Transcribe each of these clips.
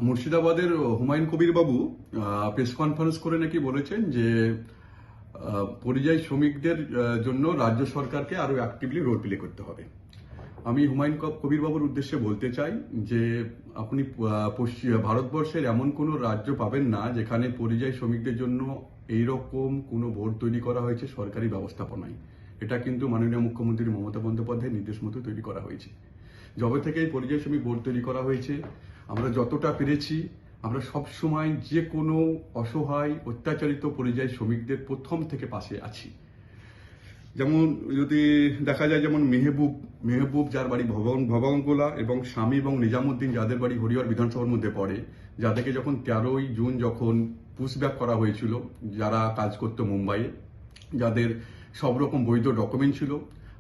মুর্শিদাবাদের হুমায়ুন কবির বাবু press conference করে নাকি বলেছেন যে পরিযায়ী শ্রমিকদের জন্য রাজ্য সরকারকে আরো অ্যাক্টিভলি রোল প্লে করতে হবে। আমি হুমায়ুন কবির বাবুর উদ্দেশ্যে বলতে চাই যে আপনি ভারতবর্ষের এমন কোনো রাজ্য পাবেন না যেখানে পরিযায়ী শ্রমিকদের জন্য এইরকম কোনো বোর্ড তৈরি করা হয়েছে সরকারি ব্যবস্থাপনায়। এটা কিন্তু মাননীয় মুখ্যমন্ত্রী মমতা বন্দ্যোপাধ্যায়ের নির্দেশ মতো তৈরি করা হয়েছে। যবে থেকে এই পরিযায়ী শ্রমিক বোর্ড তৈরি করা হয়েছে, আমরা যতটা পেরেছি আমরা সবসময় যে কোনো অসহায় অত্যাচারিত পরিযায়ী শ্রমিকদের প্রথম থেকে পাশে আছি। যেমন যদি দেখা যায়, যেমন মেহবুব যার বাড়ি ভবনগোলা এবং স্বামী এবং নিজামুদ্দিন যাদের বাড়ি হরিহর বিধানসভার মধ্যে পড়ে, যাদেরকে যখন 13ই জুন যখন পুশব্যাক করা হয়েছিল, যারা কাজ করতো মুম্বাইয়ে, যাদের সব রকম বৈধ ডকুমেন্ট ছিল,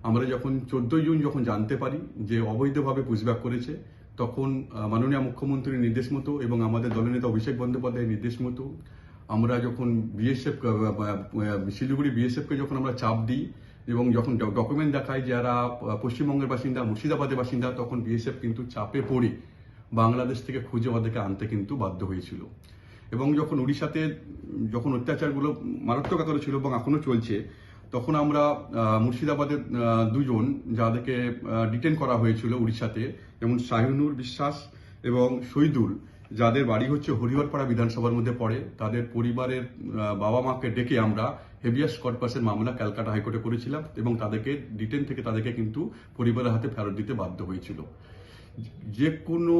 আমরা যখন 14ই জুন যখন জানতে পারি যে অবৈধভাবে পুশব্যাক করেছে, তখন মাননীয় মুখ্যমন্ত্রীর নির্দেশ মতো এবং আমাদের দলনেতা অভিষেক বন্দ্যোপাধ্যায়ের নির্দেশ মতো আমরা যখন শিলিগুড়ি বিএসএফকে যখন আমরা চাপ দিই এবং যখন ডকুমেন্ট দেখায় যারা পশ্চিমবঙ্গের বাসিন্দা, মুর্শিদাবাদের বাসিন্দা, তখন বিএসএফ কিন্তু চাপে পড়ে বাংলাদেশ থেকে খুঁজে ওদেরকে আনতে কিন্তু বাধ্য হয়েছিল। এবং যখন উড়িষ্যাতে যখন অত্যাচারগুলো মারাত্মক আকারে ছিল এবং এখনো চলছে, তখন আমরা মুর্শিদাবাদের দুজন যাদেরকে ডিটেন করা হয়েছিল উড়িষ্যাতে, যেমন শাহিনুর বিশ্বাস এবং শহীদুল, যাদের বাড়ি হচ্ছে হরিহরপাড়া বিধানসভার মধ্যে পড়ে, তাদের পরিবারের বাবা মাকে ডেকে আমরা হেভিয়াস কর্পাসের মামলা ক্যালকাটা হাইকোর্টে করেছিলাম এবং তাদেরকে ডিটেন থেকে তাদেরকে কিন্তু পরিবারের হাতে ফেরত দিতে বাধ্য হয়েছিল। যে কোনো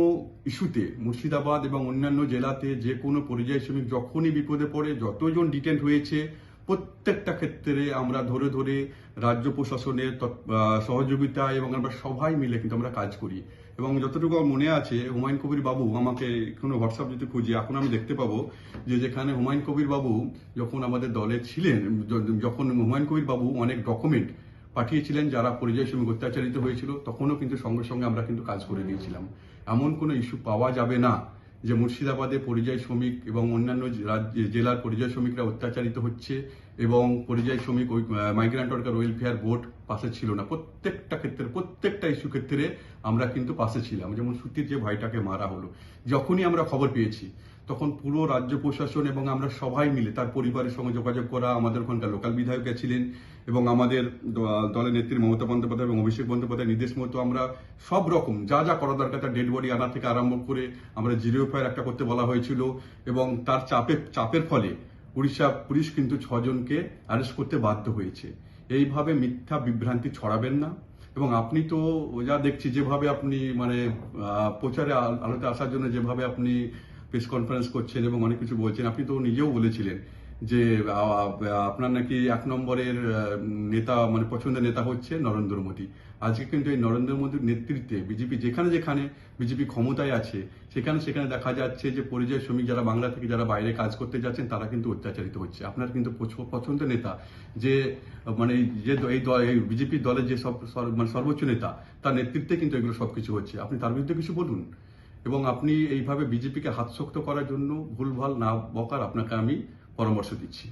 ইস্যুতে মুর্শিদাবাদ এবং অন্যান্য জেলাতে যে কোনো পরিযায়ী শ্রমিক যখনই বিপদে পড়ে, যতজন ডিটেন হয়েছে, প্রত্যেকটা ক্ষেত্রে আমরা ধরে ধরে রাজ্য প্রশাসনের সহযোগিতা এবং আমরা সবাই মিলে কিন্তু আমরা কাজ করি। এবং যতটুকু আমার মনে আছে, হুমায়ুন কবির বাবু আমাকে কোনো হোয়াটসঅ্যাপ যদি খুঁজি এখন আমি দেখতে পাবো যে যেখানে হুমায়ুন কবির বাবু যখন আমাদের দলে ছিলেন, যখন হুমায়ুন কবির বাবু অনেক ডকুমেন্ট পাঠিয়েছিলেন যারা পরিযায়ী শ্রমিক অত্যাচারিত হয়েছিল, তখনও কিন্তু সঙ্গে সঙ্গে আমরা কিন্তু কাজ করে দিয়েছিলাম। এমন কোনো ইস্যু পাওয়া যাবে না যে মুর্শিদাবাদে পরিযায়ী শ্রমিক এবং অন্যান্য জেলার পরিযায়ী শ্রমিকরা অত্যাচারিত হচ্ছে এবং পরিযায়ী শ্রমিক মাইগ্রেন্ট ওয়ার্কার ওয়েলফেয়ার বোর্ড পাশে ছিল না। প্রত্যেকটা ক্ষেত্রে, প্রত্যেকটা ইস্যু ক্ষেত্রে আমরা কিন্তু পাশে ছিলাম। যেমন সুতির যে ভাইটাকে মারা হলো, যখনই আমরা খবর পেয়েছি তখন পুরো রাজ্য প্রশাসন এবং আমরা সবাই মিলে তার পরিবারের সঙ্গে যোগাযোগ করা, আমাদের ওখানকার লোকাল বিধায়ক ছিলেন এবং আমাদের দলের নেত্রী মমতা বন্দ্যোপাধ্যায় এবং অভিষেক বন্দ্যোপাধ্যায়ের নির্দেশ মতো আমরা সব রকম যা যা করা দরকার, তার ডেড বডি আনা থেকে আরম্ভ করে আমরা জিরো এফআইআর একটা করতে বলা হয়েছিল এবং তার চাপের ফলে উড়িষ্যা পুলিশ কিন্তু 6 জনকে অ্যারেস্ট করতে বাধ্য হয়েছে। এইভাবে মিথ্যা বিভ্রান্তি ছড়াবেন না। এবং আপনি তো যা দেখছি যেভাবে আপনি মানে প্রচারে আলোতে আসার জন্য যেভাবে আপনি প্রেস কনফারেন্স করছেন এবং অনেক কিছু বলছেন, আপনি তো নিজেও বলেছিলেন যে আপনার নাকি 1 নম্বরের নেতা মানে পছন্দের নেতা হচ্ছে নরেন্দ্র মোদী। আজকে কিন্তু এই নরেন্দ্র মোদীর নেতৃত্বে বিজেপি যেখানে যেখানে বিজেপি ক্ষমতায় আছে সেখানে সেখানে দেখা যাচ্ছে যে পরিযায়ী শ্রমিক যারা বাংলা থেকে যারা বাইরে কাজ করতে যাচ্ছেন তারা কিন্তু অত্যাচারিত হচ্ছে। আপনার কিন্তু পছন্দের নেতা যে মানে যে এই বিজেপি দলের যে মানে সর্বোচ্চ নেতা, তার নেতৃত্বে কিন্তু এগুলো সবকিছু হচ্ছে। আপনি তার বিরুদ্ধে কিছু বলুন এবং আপনি এইভাবে বিজেপিকে হাতশক্ত করার জন্য ভুলভাল না বকার আপনাকে আমি পরামর্শ দিচ্ছি।